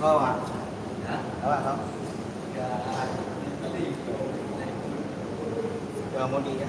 Có không ạ? Hả? Có bạn không? Dạ, nó đi chỗ này. Chờ muốn đi nhé.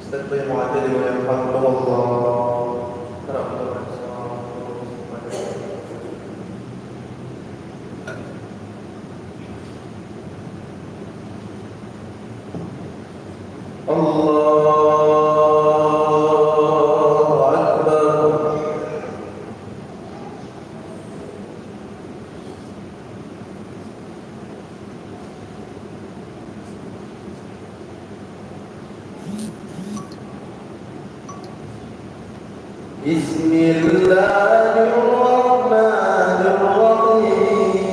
استقبل معتدل ويرحمكم الله. الله أكبر. بسم الله الرحمن الرحيم.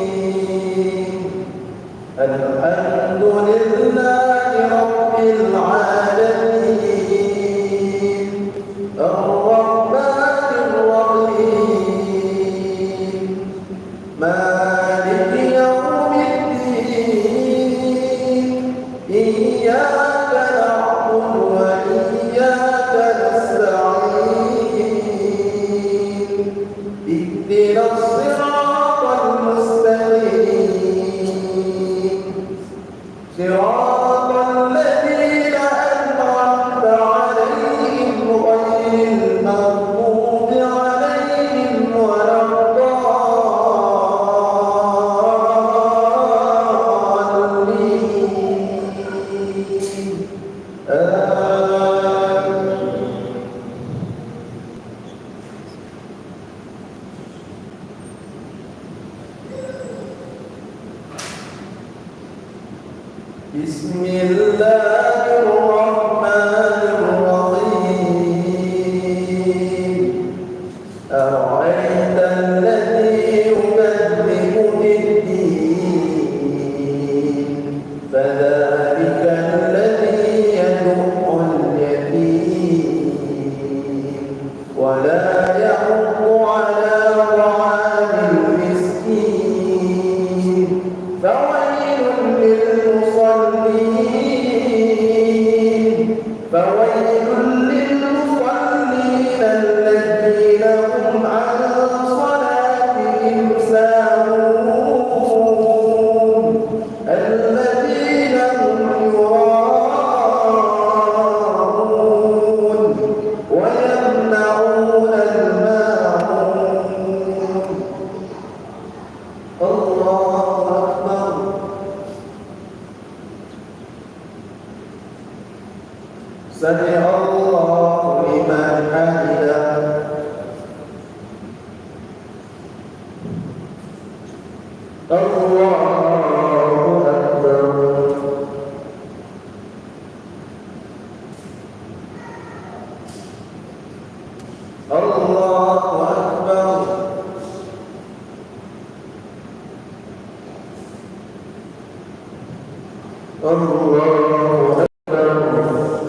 الحمد لله رب العالمين الرحمن الرحيم مالك يوم الدين إياك نعبد وإياك نستعين بسم الله الرحمن الرحيم أرأيت الذي يكذب بالدين فذلك الذي يدع اليتيم ولا يحض على طعام المسكين فويل للمصلين الذين هم عن صلاتهم ساهون الذين هم يراءون ويمنعون الماعون الله أكبر سمع الله لمن حمده الله أكبر الله أكبر الله أكبر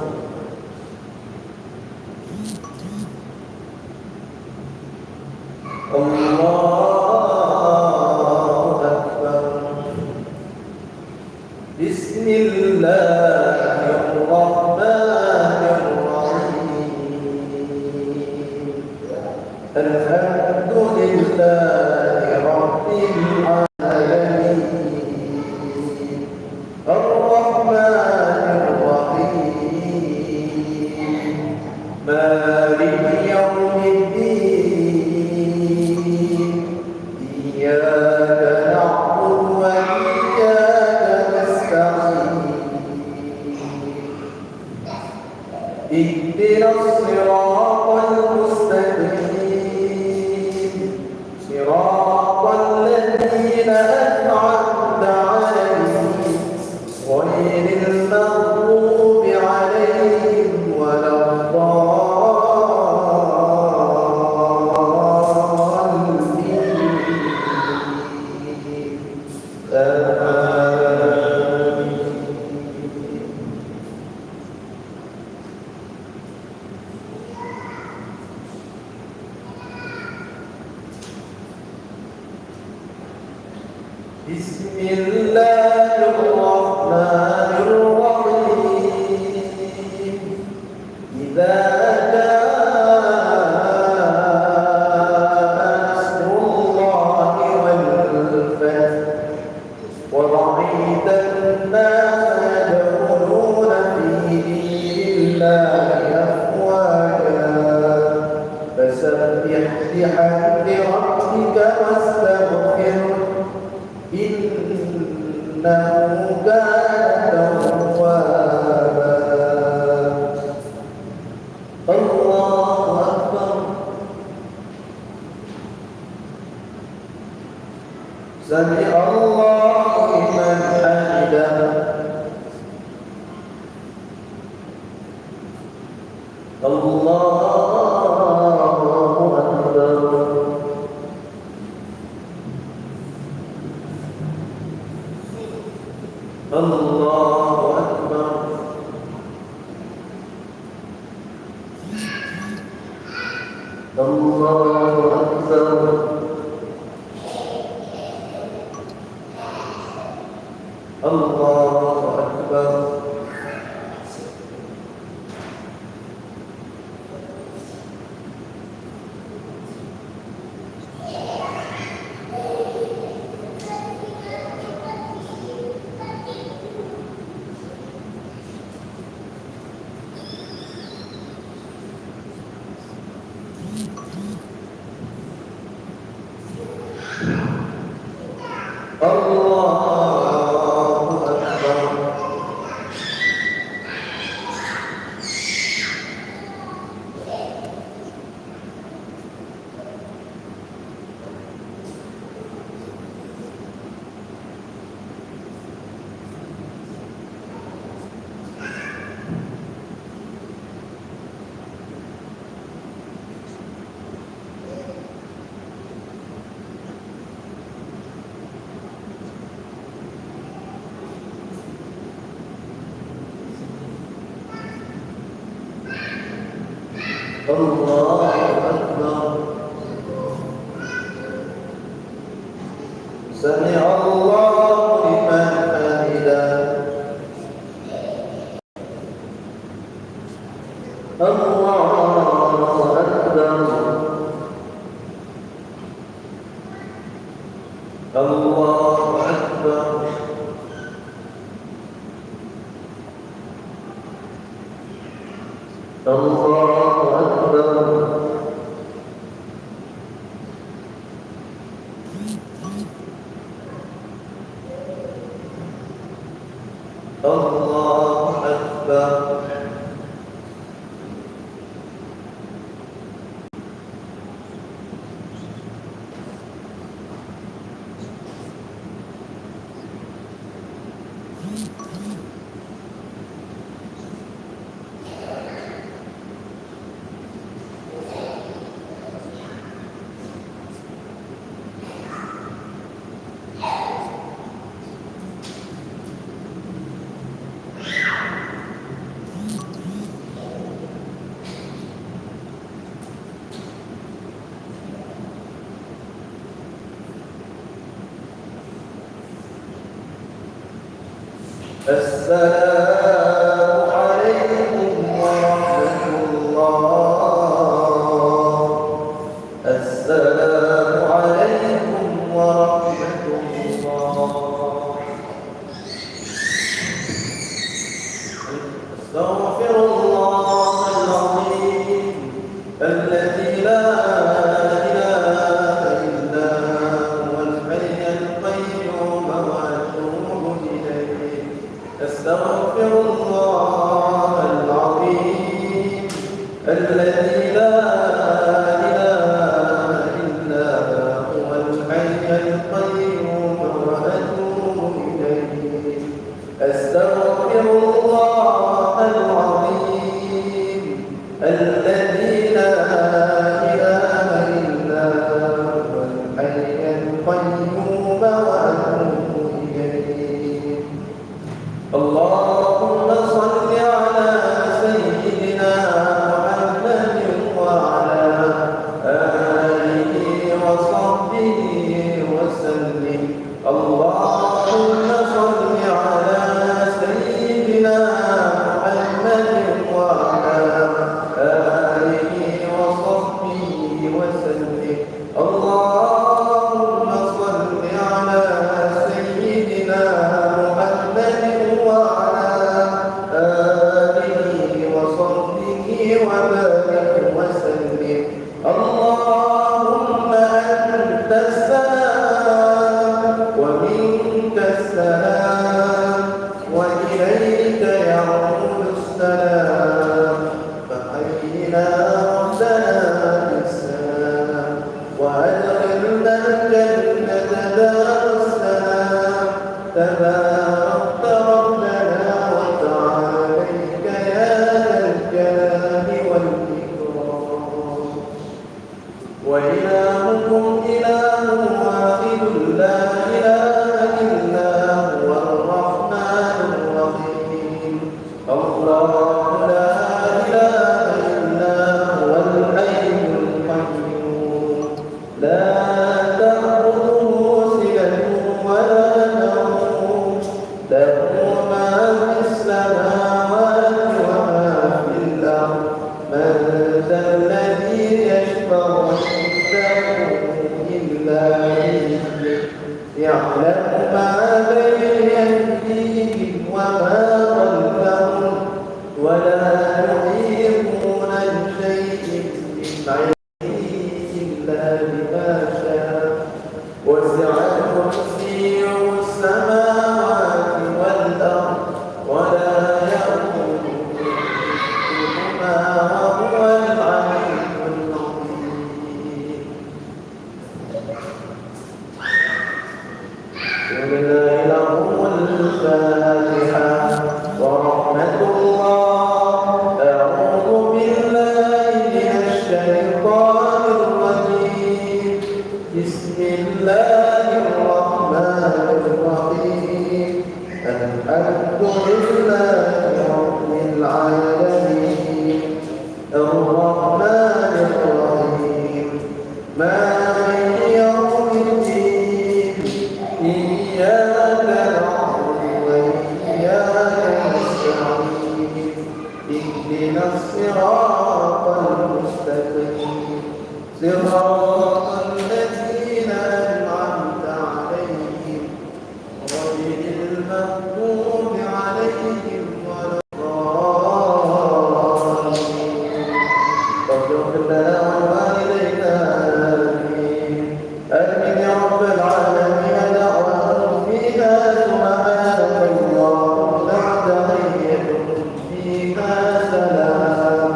الله أكبر بسم الله الرحمن الرحيم الحمد لله رب العالمين الرحمن الرحيم مالك يوم الدين إياك نعبد وإياك نستعين اهدنا الصراط المستقيم صراط الذين أنعمت عليهم غير المغضوب عليهم ولا بسم الله الرحمن الرحيم إذا جاء نصر الله والفتح ورأيت الناس يدخلون في دين الله أفواجا فسبح بحمد ربك واستغفره إنه كان توابا الله أكبر سمع الله لمن حمده الله أكبر الله أكبر الله أكبر الله أكبر الله أكبر سمع الله لمن حمده الله أكبر الله أكبر الله أكبر الله أكبر السلام عليكم ورحمة الله السلام عليكم ورحمة الله أستغفر الله العظيم الذي لا إله إلا هو الحي القيوم وأتوب إليه أستغفر الله العظيم الذي لا إله إلا هو الحي القيوم وأتوب إليه أستغفر الله العظيم الذي لا إله إلا هو الحي القيوم وأتوب إليه اللهم صل على سيدنا محمد وعلى آله وصحبه وسلم اللهم صل على سيدنا محمد وعلى آله وصحبه وسلم اللهم صل على سيدنا محمد وعلى آله وصحبه وبارك وسلم اللهم أنت السلام ومنك السلام وإليك يعود السلام فحينا ربنا بالسلام وأدخلنا الجنة دار السلام تباركت ربنا وتعاليك يا ذا الجلال والإكرام وإلهكم إله واحد لا إله إلا هو الرحمن الرحيم الله لا إله إلا هو الحي القيوم لا تأخذه سنة ولا نوم له ما في السماوات وما في الأرض من ذا الذي يشفع عنده إلا بإذنه يعلم ما بين أيديهم وما خلفهم ولا يحيطون بشيء من علمه إلا بما شاء وسع كرسيه السماوات والأرض ولا يؤوده حفظهما وهو العلي العظيم وبالله لهم الفاتحة ورحمة الله أعوذ بالله من الشيطان الرجيم بسم الله الرحمن الرحيم الحمد لله رب العالمين الرحمن صراط الذين أنعمت عليهم غير المغضوب عليهم ولا الضالين. رب اغفر لنا ولوالدينا آمين. آمين يا رب العالمين. دعوة فيها سبحانك اللهم بعد تحية فيها سلام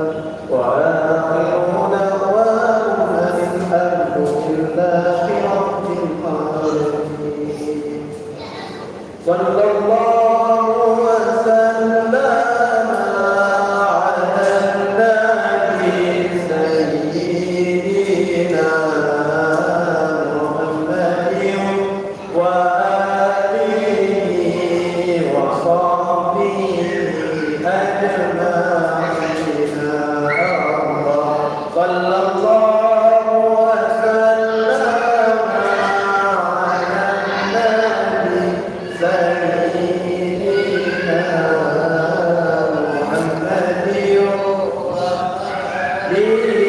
وآخر دعواهم أن الحمد لله رب العالمين. صلى الله وسلم على النبي سيدنا محمد وآله وصحبه أجمعين. صلى الله وسلم على النبي سيدنا محمد وآله